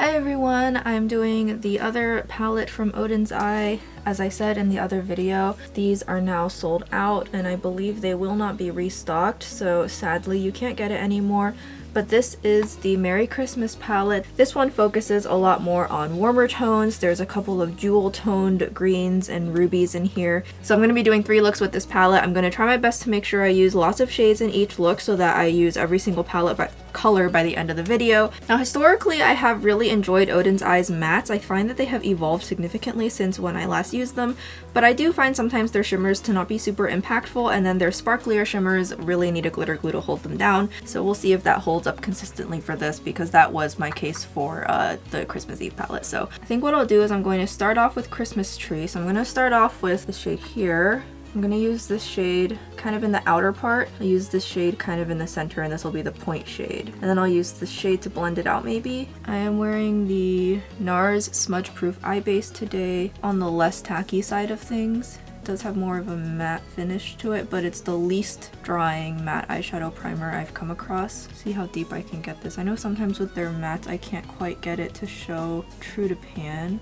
Hi everyone, I'm doing the other palette from Oden's Eye. As I said in the other video, these are now sold out and I believe they will not be restocked, so sadly you can't get it anymore. But this is the Merry Christmas palette. This one focuses a lot more on warmer tones. There's a couple of jewel toned greens and rubies in here. So I'm going to be doing 3 looks with this palette. I'm going to try my best to make sure I use lots of shades in each look so that I use every single palette color by the end of the video. Now historically I have really enjoyed Oden's Eye's mattes. I find that they have evolved significantly since when I last used them, but I do find sometimes their shimmers to not be super impactful, and then their sparklier shimmers really need a glitter glue to hold them down. So we'll see if that holds up consistently for this, because that was my case for the Christmas Eve palette. So I think what I'll do is I'm going to start off with Christmas Tree. So I'm going to start off with the shade here. I'm going to use this shade kind of in the outer part. I'll use this shade kind of in the center, and this will be the point shade. And then I'll use this shade to blend it out maybe. I am wearing the NARS Smudge Proof Eye Base today on the less tacky side of things. It does have more of a matte finish to it, but it's the least drying matte eyeshadow primer I've come across. See how deep I can get this. I know sometimes with their mattes I can't quite get it to show true to pan.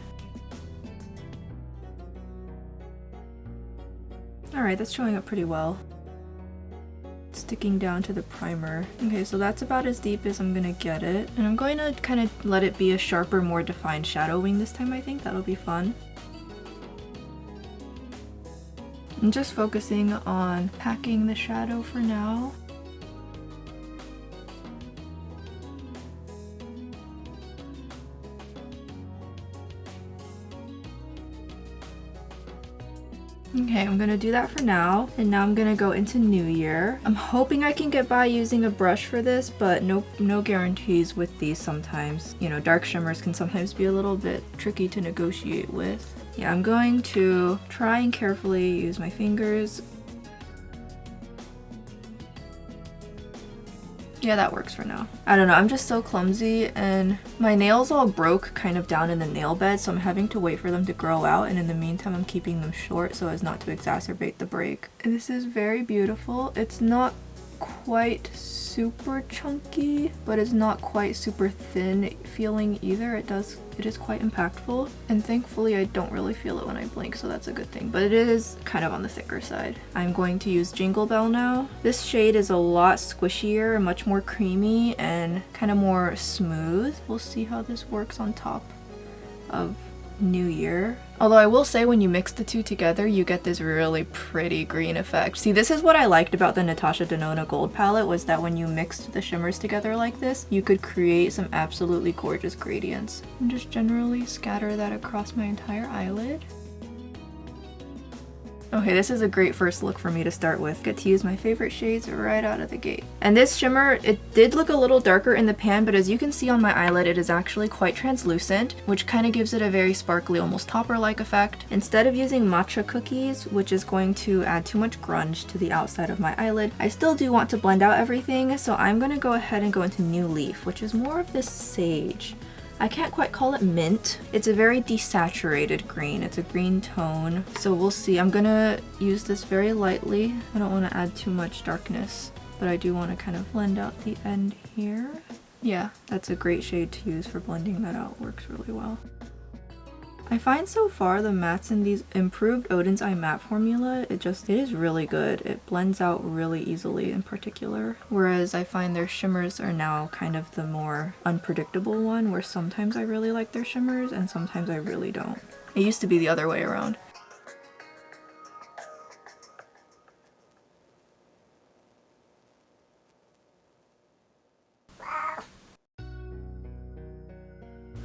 Alright, that's showing up pretty well. Sticking down to the primer. Okay, so that's about as deep as I'm gonna get it. And I'm going to kind of let it be a sharper, more defined shadow wing this time, I think. That'll be fun. I'm just focusing on packing the shadow for now. Okay, I'm gonna do that for now, and now I'm gonna go into New Year. I'm hoping I can get by using a brush for this, but no guarantees with these sometimes. You know, dark shimmers can sometimes be a little bit tricky to negotiate with. Yeah, I'm going to try and carefully use my fingers. Yeah, that works for now. I don't know, I'm just so clumsy, and my nails all broke kind of down in the nail bed, so I'm having to wait for them to grow out, and in the meantime I'm keeping them short so as not to exacerbate the break. And this is very beautiful. It's not quite super chunky, but it's not quite super thin feeling either. It is quite impactful, and thankfully I don't really feel it when I blink, so that's a good thing, but it is kind of on the thicker side. I'm going to use Jingle Bell now. This shade is a lot squishier, much more creamy, and kind of more smooth. We'll see how this works on top of New Year. Although I will say when you mix the two together, you get this really pretty green effect. See, this is what I liked about the Natasha Denona Gold palette, was that when you mixed the shimmers together like this, you could create some absolutely gorgeous gradients. And just generally scatter that across my entire eyelid. Okay, this is a great first look for me to start with. Get to use my favorite shades right out of the gate. And this shimmer, it did look a little darker in the pan, but as you can see on my eyelid, it is actually quite translucent, which kind of gives it a very sparkly, almost topper-like effect. Instead of using matcha cookies, which is going to add too much grunge to the outside of my eyelid, I still do want to blend out everything, so I'm going to go ahead and go into New Leaf, which is more of this sage. I can't quite call it mint. It's a very desaturated green. It's a green tone. So we'll see. I'm gonna use this very lightly. I don't want to add too much darkness, but I do want to kind of blend out the end here. Yeah, that's a great shade to use for blending that out. Works really well. I find so far the mattes in these improved Oden's Eye matte formula, it is really good. It blends out really easily in particular. Whereas I find their shimmers are now kind of the more unpredictable one, where sometimes I really like their shimmers and sometimes I really don't. It used to be the other way around.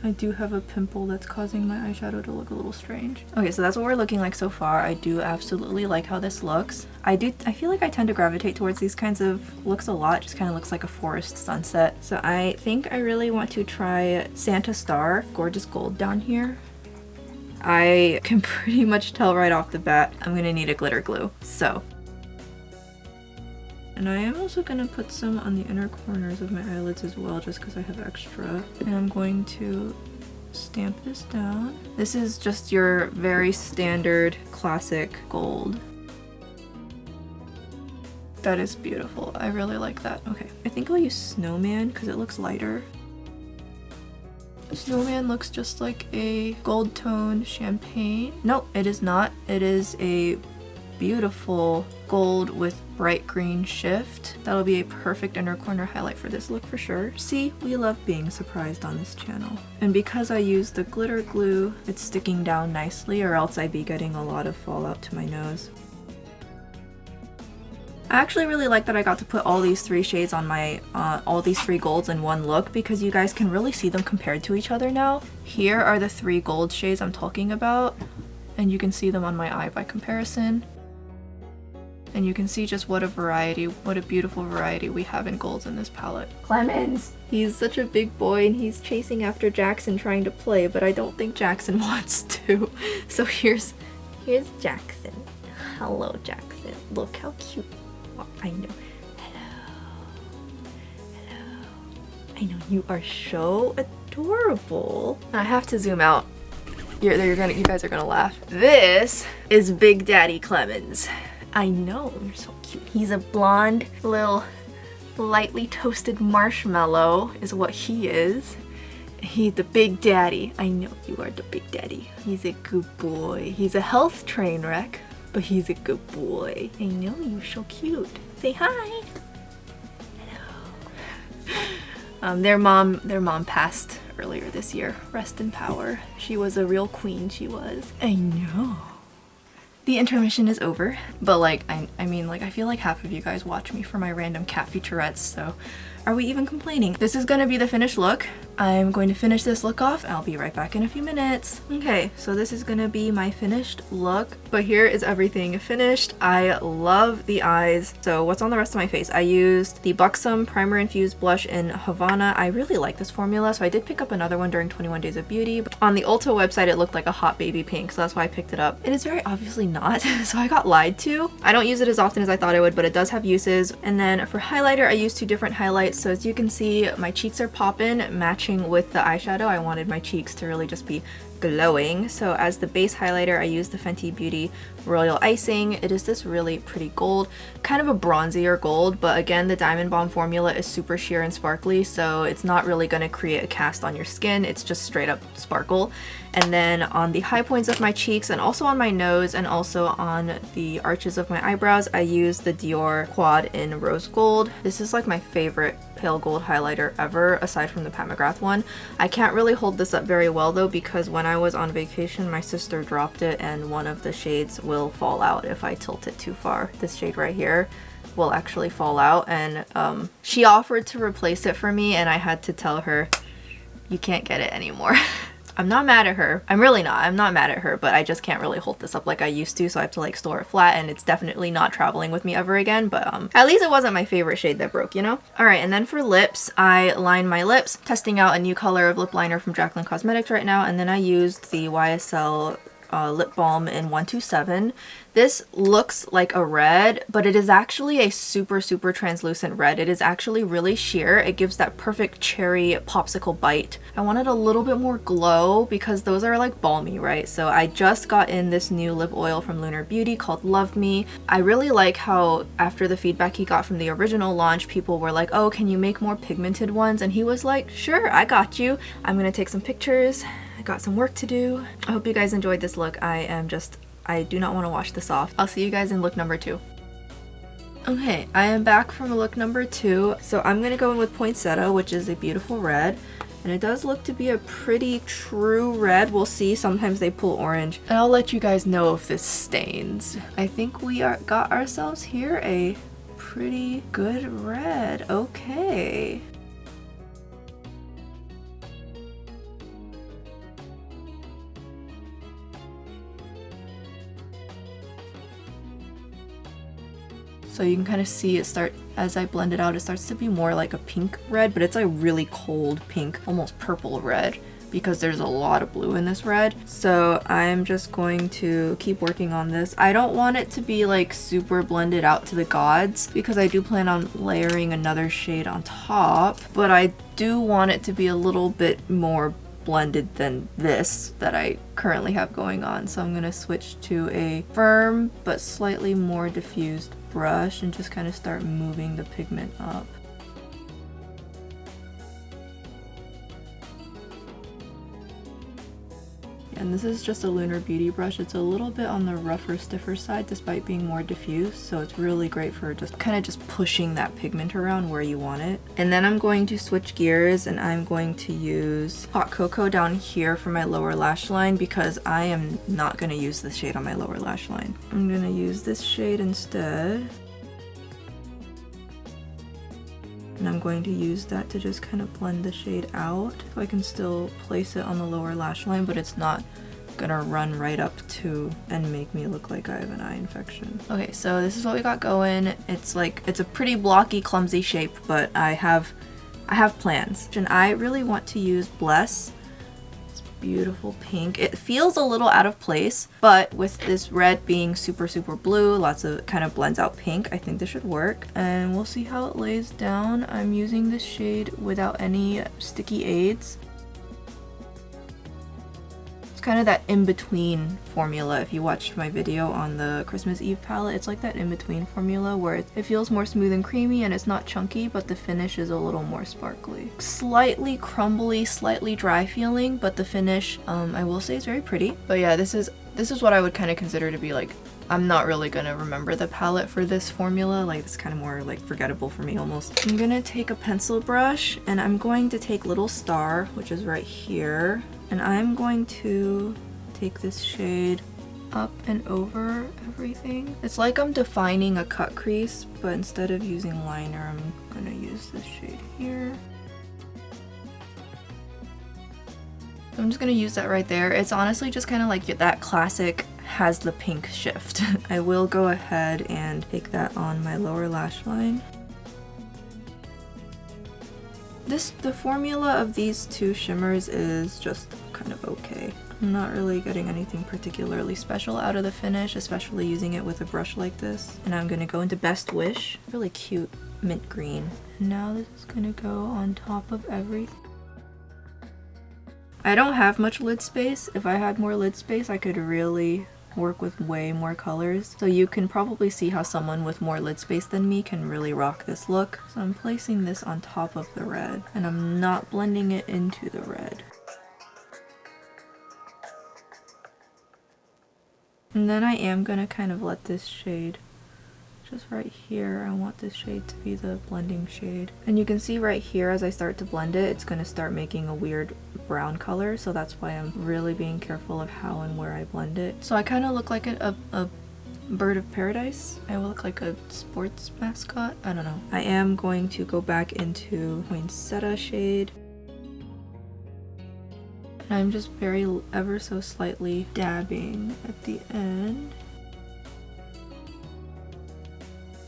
I do have a pimple that's causing my eyeshadow to look a little strange. Okay, so that's what we're looking like so far. I do absolutely like how this looks. I feel like I tend to gravitate towards these kinds of looks a lot. It just kind of looks like a forest sunset. So I think I really want to try Santa Star, gorgeous gold down here. I can pretty much tell right off the bat I'm gonna need a glitter glue, so. And I am also going to put some on the inner corners of my eyelids as well, just because I have extra. And I'm going to stamp this down. This is just your very standard classic gold. That is beautiful. I really like that. Okay, I think I'll use Snowman because it looks lighter. Snowman looks just like a gold tone champagne. Nope, it is not. It is a beautiful gold with bright green shift. That'll be a perfect inner corner highlight for this look for sure. See, we love being surprised on this channel. And because I used the glitter glue, it's sticking down nicely, or else I'd be getting a lot of fallout to my nose. I actually really like that I got to put all these three shades on my, all these three golds in one look, because you guys can really see them compared to each other now. Here are the three gold shades I'm talking about, and you can see them on my eye by comparison. And you can see just what a variety, what a beautiful variety we have in golds in this palette. Clemens! He's such a big boy and he's chasing after Jackson trying to play, but I don't think Jackson wants to. So here's Jackson. Hello, Jackson. Look how cute. Oh, I know. Hello. I know, you are so adorable. I have to zoom out. You guys are gonna laugh. This is Big Daddy Clemens. I know, you're so cute. He's a blonde little lightly toasted marshmallow is what he is. He's the big daddy. I know you are the big daddy. He's a good boy. He's a health train wreck, but he's a good boy. I know, you're so cute. Say hi. Hello. Their mom passed earlier this year. Rest in power. She was a real queen, she was. I know. The intermission is over, but like, I mean, like, I feel like half of you guys watch me for my random cat featurettes, so are we even complaining? This is gonna be the finished look. I'm going to finish this look off. I'll be right back in a few minutes. Okay, so this is gonna be my finished look, but here is everything finished. I love the eyes. So what's on the rest of my face? I used the Buxom Primer Infused Blush in Havana. I really like this formula, so I did pick up another one during 21 Days of Beauty. But on the Ulta website, it looked like a hot baby pink, so that's why I picked it up. It is very obviously not, so I got lied to. I don't use it as often as I thought I would, but it does have uses. And then for highlighter, I used two different highlights. So as you can see, my cheeks are poppin', matching with the eyeshadow. I wanted my cheeks to really just be glowing. So as the base highlighter, I used the Fenty Beauty Royal Icing. It is this really pretty gold, kind of a bronzier gold, but again, the Diamond Bomb formula is super sheer and sparkly, so it's not really going to create a cast on your skin. It's just straight up sparkle. And then on the high points of my cheeks and also on my nose and also on the arches of my eyebrows, I used the Dior Quad in Rose Gold. This is like my favorite pale gold highlighter ever, aside from the Pat McGrath one. I can't really hold this up very well though, because when I was on vacation, my sister dropped it and one of the shades will fall out if I tilt it too far. This shade right here will actually fall out, and she offered to replace it for me, and I had to tell her, you can't get it anymore. I'm not mad at her. I'm really not. I'm not mad at her, but I just can't really hold this up like I used to, so I have to like store it flat, and it's definitely not traveling with me ever again, but at least it wasn't my favorite shade that broke, you know? Alright, and then for lips, I lined my lips, testing out a new color of lip liner from Jaclyn Cosmetics right now, and then I used the YesStyle lip balm in 127. This looks like a red, but it is actually a super translucent red. It is actually really sheer. It gives that perfect cherry popsicle bite. I wanted a little bit more glow because those are like balmy, right? So I just got in this new lip oil from Lunar Beauty called Love Me. I really like how after the feedback he got from the original launch, people were like, oh, can you make more pigmented ones? And he was like, sure, I got you. I'm gonna take some pictures. I got some work to do. I hope you guys enjoyed this look. I do not want to wash this off. I'll see you guys in look number 2. Okay, I am back from look number 2. So I'm gonna go in with Poinsettia, which is a beautiful red. And it does look to be a pretty true red. We'll see. Sometimes they pull orange. And I'll let you guys know if this stains. I think we got ourselves here a pretty good red. Okay. So you can kind of see it start, as I blend it out, it starts to be more like a pink red, but it's a really cold pink, almost purple red, because there's a lot of blue in this red. So I'm just going to keep working on this. I don't want it to be like super blended out to the gods, because I do plan on layering another shade on top, but I do want it to be a little bit more blended than this that I currently have going on. So I'm gonna switch to a firm but slightly more diffused brush and just kind of start moving the pigment up. And this is just a Lunar Beauty brush. It's a little bit on the rougher, stiffer side despite being more diffuse, so it's really great for just kind of just pushing that pigment around where you want it. And then I'm going to switch gears and I'm going to use Hot Cocoa down here for my lower lash line because I am not going to use this shade on my lower lash line. I'm going to use this shade instead. And I'm going to use that to just kind of blend the shade out so I can still place it on the lower lash line, but it's not gonna run right up to and make me look like I have an eye infection. Okay, so this is what we got going. It's a pretty blocky, clumsy shape, but I have plans. And I really want to use Bless. Beautiful pink. It feels a little out of place, but with this red being super blue, lots of kind of blends out pink, I think this should work. And we'll see how it lays down. I'm using this shade without any sticky aids. It's kind of that in-between formula. If you watched my video on the Christmas Eve palette, it's like that in-between formula where it feels more smooth and creamy and it's not chunky, but the finish is a little more sparkly. Slightly crumbly, slightly dry feeling, but the finish, I will say, is very pretty. But yeah, this is what I would kind of consider to be like, I'm not really gonna remember the palette for this formula. Like, it's kind of more like forgettable for me almost. I'm gonna take a pencil brush and I'm going to take Little Star, which is right here, and I'm going to take this shade up and over everything. It's like I'm defining a cut crease, but instead of using liner, I'm gonna use this shade here. I'm just gonna use that right there. It's honestly just kind of like that classic has the pink shift. I will go ahead and take that on my lower lash line. The formula of these two shimmers is just kind of okay. I'm not really getting anything particularly special out of the finish, especially using it with a brush like this. And I'm gonna go into Best Wish. Really cute mint green. And now this is gonna go on top of everything. I don't have much lid space. If I had more lid space, I could really work with way more colors. So you can probably see how someone with more lid space than me can really rock this look. So I'm placing this on top of the red, and I'm not blending it into the red. And then I am gonna kind of let this shade, just right here, I want this shade to be the blending shade. And you can see right here as I start to blend it, it's gonna start making a weird brown color, so that's why I'm really being careful of how and where I blend it. So I kind of look like a bird of paradise. I will look like a sports mascot. I don't know. I am going to go back into Poinsettia shade. And I'm just very ever so slightly dabbing at the end.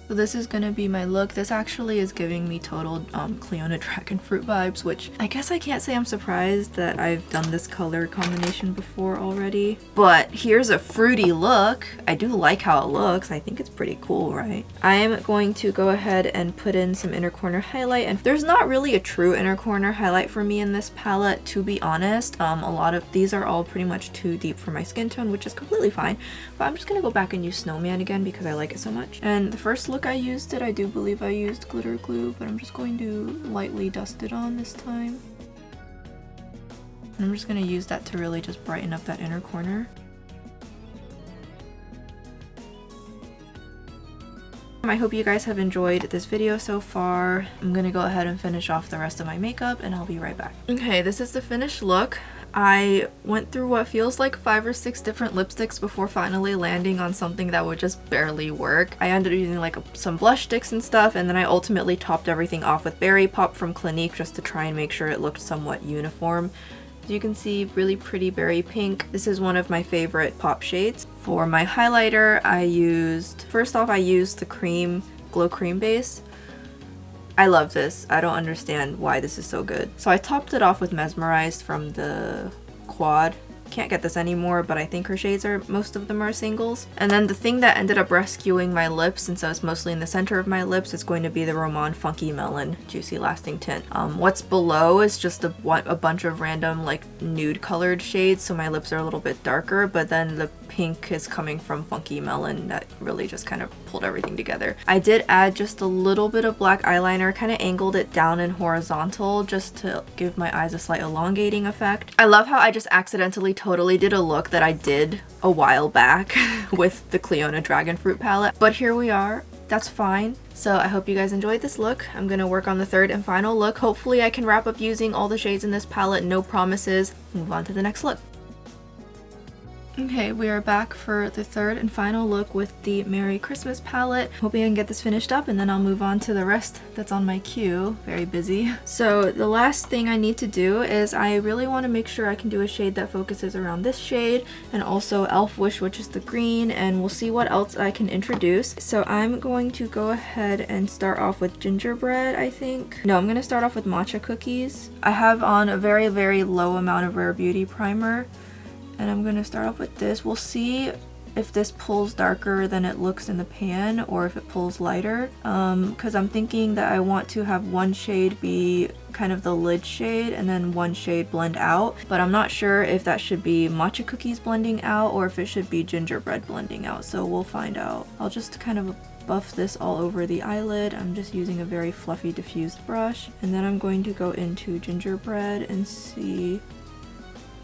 So this is gonna be my look. This actually is giving me total Cleona Dragonfruit vibes, which I guess I can't say I'm surprised that I've done this color combination before already. But here's a fruity look. I do like how it looks. I think it's pretty cool, right? I am going to go ahead and put in some inner corner highlight, and there's not really a true inner corner highlight for me in this palette, to be honest. A lot of these are all pretty much too deep for my skin tone, which is completely fine. But I'm just gonna go back and use Snowman again because I like it so much. And the first look I used I do believe I used glitter glue, but I'm just going to lightly dust it on this time. And I'm just going to use that to really just brighten up that inner corner. I hope you guys have enjoyed this video so far. I'm going to go ahead and finish off the rest of my makeup and I'll be right back. Okay, this is the finished look. I went through what feels like 5 or 6 different lipsticks before finally landing on something that would just barely work. I ended up using like some blush sticks and stuff, and then I ultimately topped everything off with Berry Pop from Clinique just to try and make sure it looked somewhat uniform. As you can see, really pretty berry pink. This is one of my favorite pop shades. For my highlighter, first off I used the cream, Glow Cream base. I love this. I don't understand why this is so good. So I topped it off with Mesmerized from the Quad. Can't get this anymore, but I think her shades most of them are singles. And then the thing that ended up rescuing my lips, since I was mostly in the center of my lips, is going to be the Roman Funky Melon Juicy Lasting Tint. What's below is just a bunch of random like nude colored shades, so my lips are a little bit darker, but then the pink is coming from Funky Melon that really just kind of pulled everything together. I did add just a little bit of black eyeliner, kind of angled it down and horizontal just to give my eyes a slight elongating effect. I love how I just accidentally totally did a look that I did a while back with the Cleona Dragon Fruit palette, but here we are. That's fine. So I hope you guys enjoyed this look. I'm gonna work on the third and final look. Hopefully I can wrap up using all the shades in this palette. No promises. Move on to the next look. Okay, we are back for the third and final look with the Merry Christmas palette. Hoping I can get this finished up and then I'll move on to the rest that's on my queue. Very busy. So the last thing I need to do is I really want to make sure I can do a shade that focuses around this shade and also Elf Wish, which is the green, and we'll see what else I can introduce. So I'm going to go ahead and start off with gingerbread, I think. No, I'm going to start off with matcha cookies. I have on a very, very low amount of Rare Beauty primer. And I'm going to start off with this. We'll see if this pulls darker than it looks in the pan or if it pulls lighter. Because I'm thinking that I want to have one shade be kind of the lid shade and then one shade blend out. But I'm not sure if that should be matcha cookies blending out or if it should be gingerbread blending out. So we'll find out. I'll just kind of buff this all over the eyelid. I'm just using a very fluffy diffused brush. And then I'm going to go into gingerbread and see.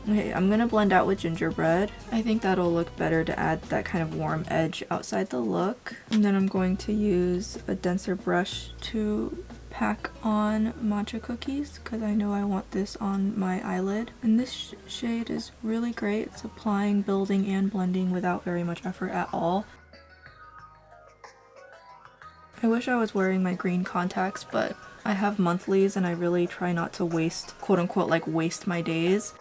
Okay, I'm gonna blend out with gingerbread. I think that'll look better to add that kind of warm edge outside the look. And then I'm going to use a denser brush to pack on matcha cookies because I know I want this on my eyelid. And this shade is really great. It's applying, building, and blending without very much effort at all. I wish I was wearing my green contacts, but I have monthlies and I really try not to waste, quote unquote, like waste my days.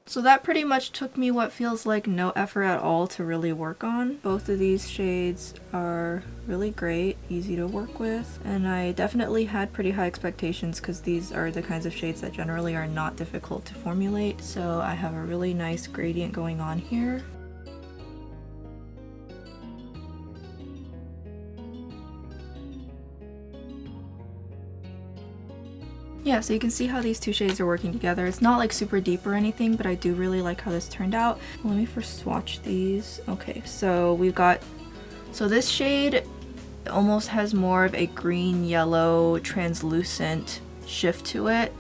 So that pretty much took me what feels like no effort at all to really work on. Both of these shades are really great, easy to work with, and I definitely had pretty high expectations because these are the kinds of shades that generally are not difficult to formulate. So I have a really nice gradient going on here. Yeah, so you can see how these two shades are working together. It's not like super deep or anything, but I do really like how this turned out. Let me first swatch these. Okay, so we've got, so this shade almost has more of a green yellow translucent shift to it,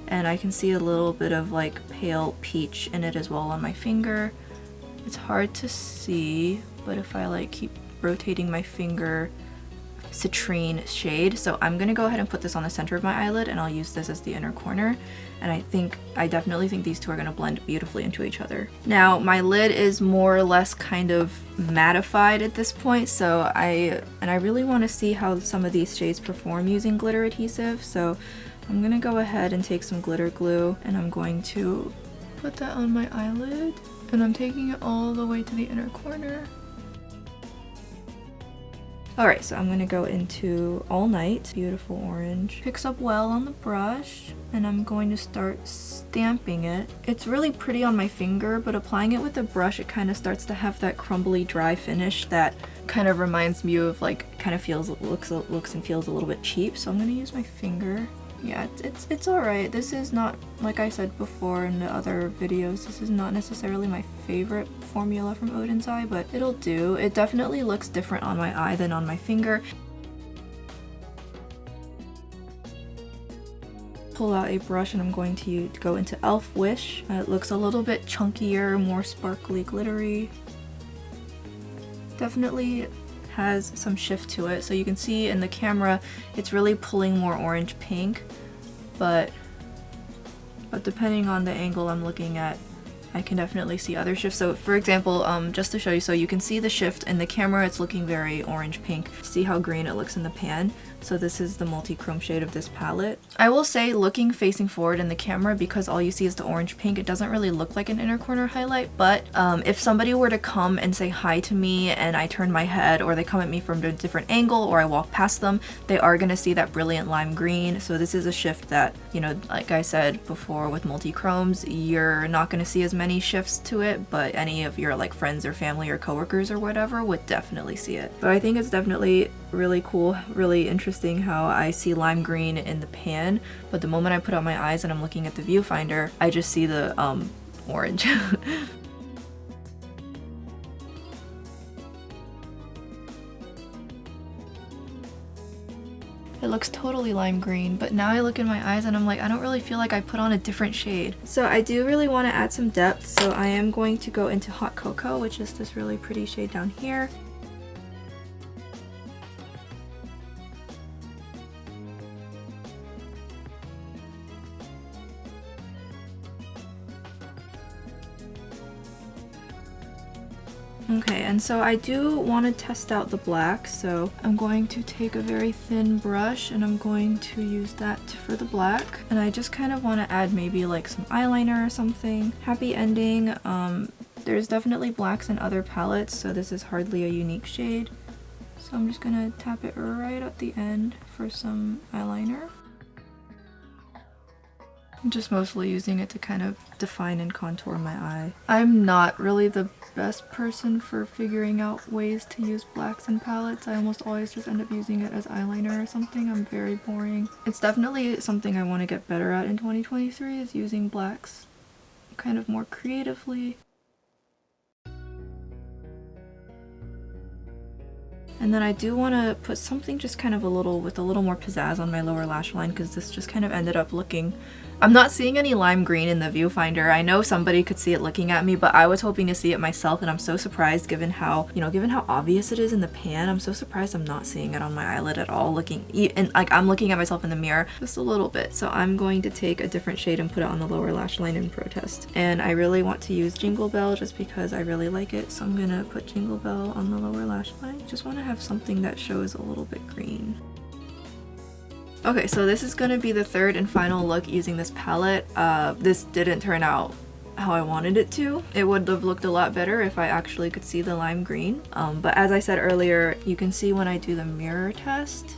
and I can see a little bit of like pale peach in it as well on my finger. It's hard to see, but if I like keep rotating my finger, citrine shade. So I'm gonna go ahead and put this on the center of my eyelid and I'll use this as the inner corner, and I definitely think these two are gonna blend beautifully into each other. Now my lid is more or less kind of mattified at this point, so I really want to see how some of these shades perform using glitter adhesive, so I'm gonna go ahead and take some glitter glue and I'm going to put that on my eyelid, and I'm taking it all the way to the inner corner. Alright, so I'm going to go into All Night, beautiful orange. Picks up well on the brush, and I'm going to start stamping it. It's really pretty on my finger, but applying it with the brush, it kind of starts to have that crumbly dry finish that kind of reminds me of like, kind of feels, looks and feels a little bit cheap. So I'm going to use my finger. Yeah, it's alright. This is not, like I said before in the other videos, this is not necessarily my favorite formula from Oden's Eye, but it'll do. It definitely looks different on my eye than on my finger. Pull out a brush and I'm going to go into Elf Wish. It looks a little bit chunkier, more sparkly, glittery. Definitely has some shift to it, so you can see in the camera it's really pulling more orange pink, but depending on the angle I'm looking at, I can definitely see other shifts. So for example, just to show you, so you can see the shift in the camera, it's looking very orange pink. See how green it looks in the pan? So this is the multi-chrome shade of this palette. I will say, looking facing forward in the camera, because all you see is the orange pink, it doesn't really look like an inner corner highlight, but if somebody were to come and say hi to me and I turn my head, or they come at me from a different angle, or I walk past them, they are gonna see that brilliant lime green. So this is a shift that, you know, like I said before with multi-chromes, you're not gonna see as many shifts to it, but any of your like friends or family or coworkers or whatever would definitely see it. But I think it's definitely really cool, really interesting how I see lime green in the pan, but the moment I put out my eyes and I'm looking at the viewfinder, I just see the orange. It looks totally lime green, but now I look in my eyes and I'm like, I don't really feel like I put on a different shade. So I do really want to add some depth, so I am going to go into Hot Cocoa, which is this really pretty shade down here. Okay, and so I do want to test out the black, so I'm going to take a very thin brush and I'm going to use that for the black. And I just kind of want to add maybe like some eyeliner or something. Happy ending. There's definitely blacks in other palettes, so this is hardly a unique shade. So I'm just gonna tap it right at the end for some eyeliner. I'm just mostly using it to kind of define and contour my eye. I'm not really the best person for figuring out ways to use blacks in palettes. I almost always just end up using it as eyeliner or something. I'm very boring. It's definitely something I want to get better at in 2023, is using blacks kind of more creatively. And then I do want to put something just kind of with a little more pizzazz on my lower lash line, because this just kind of ended up looking... I'm not seeing any lime green in the viewfinder. I know somebody could see it looking at me, but I was hoping to see it myself, and I'm so surprised given how, given how obvious it is in the pan. I'm so surprised I'm not seeing it on my eyelid at all, and like I'm looking at myself in the mirror just a little bit. So I'm going to take a different shade and put it on the lower lash line in protest. And I really want to use Jingle Bell just because I really like it, so I'm gonna put Jingle Bell on the lower lash line. Just want to have something that shows a little bit green. Okay, so this is gonna be the third and final look using this palette. This didn't turn out how I wanted it to. It would have looked a lot better if I actually could see the lime green. But as I said earlier, you can see when I do the mirror test,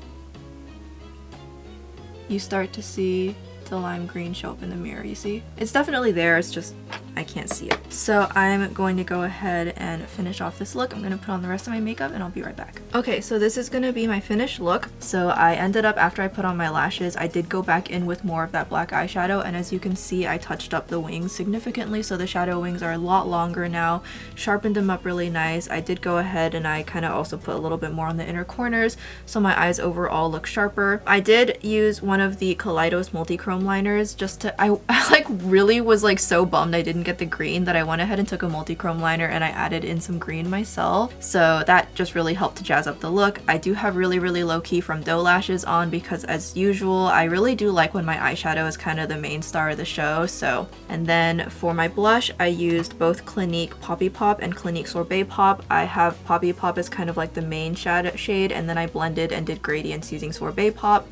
you start to see the lime green show up in the mirror, you see? It's definitely there, it's just I can't see it. So I'm going to go ahead and finish off this look. I'm gonna put on the rest of my makeup and I'll be right back. Okay, so this is gonna be my finished look. So I ended up, after I put on my lashes, I did go back in with more of that black eyeshadow, and as you can see, I touched up the wings significantly, so the shadow wings are a lot longer now, sharpened them up really nice. I did go ahead and I kind of also put a little bit more on the inner corners, so my eyes overall look sharper. I did use one of the Kaleidos multi-chrome liners just to, I like really was like so bummed I didn't get the green that I went ahead and took a multi-chrome liner and I added in some green myself, so that just really helped to jazz up the look. I do have really low-key from Doe lashes on because, as usual, I really do like when my eyeshadow is kind of the main star of the show. So, and then for my blush, I used both Clinique Poppy Pop and Clinique Sorbet Pop. I have Poppy Pop as kind of like the main shadow shade, and then I blended and did gradients using Sorbet Pop,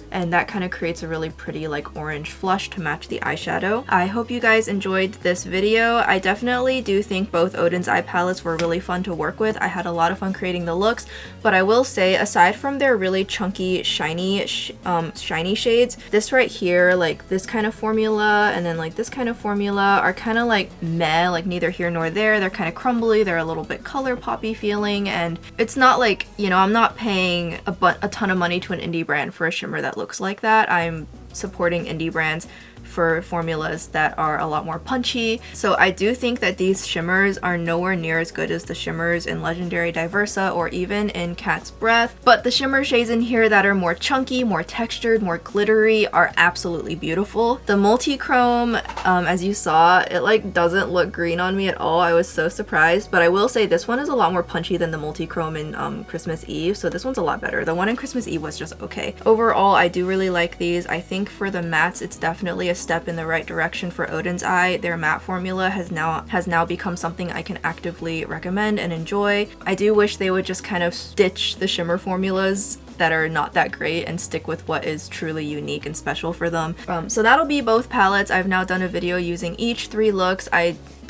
and that kind of creates a really pretty like orange flush to match the eyeshadow. I hope you guys enjoyed this video. I definitely do think both Oden's eye palettes were really fun to work with. I had a lot of fun creating the looks, but I will say, aside from their really chunky shiny shades, this right here, like this kind of formula and then like this kind of formula are kind of like meh, like neither here nor there. They're kind of crumbly, they're a little bit color poppy feeling, and it's not like, I'm not paying a ton of money to an indie brand for a shimmer that looks like that. I'm supporting indie brands for formulas that are a lot more punchy. So I do think that these shimmers are nowhere near as good as the shimmers in Legendary Diversa or even in Cat's Breath, but the shimmer shades in here that are more chunky, more textured, more glittery are absolutely beautiful. The multi-chrome, as you saw, it like doesn't look green on me at all. I was so surprised, but I will say this one is a lot more punchy than the multi-chrome in Christmas Eve, so this one's a lot better. The one in Christmas Eve was just okay. Overall, I do really like these. I think for the mattes, it's definitely a step in the right direction for Oden's eye. Their matte formula has now become something I can actively recommend and enjoy. I do wish they would just kind of ditch the shimmer formulas that are not that great and stick with what is truly unique and special for them. So that'll be both palettes. I've now done a video using each 3 looks.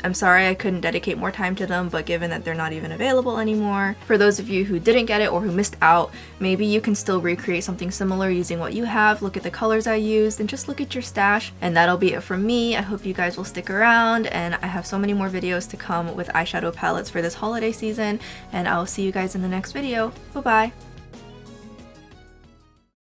I'm sorry I couldn't dedicate more time to them, but given that they're not even available anymore, for those of you who didn't get it or who missed out, maybe you can still recreate something similar using what you have. Look at the colors I used and just look at your stash. And that'll be it from me. I hope you guys will stick around, and I have so many more videos to come with eyeshadow palettes for this holiday season, and I'll see you guys in the next video. Bye bye!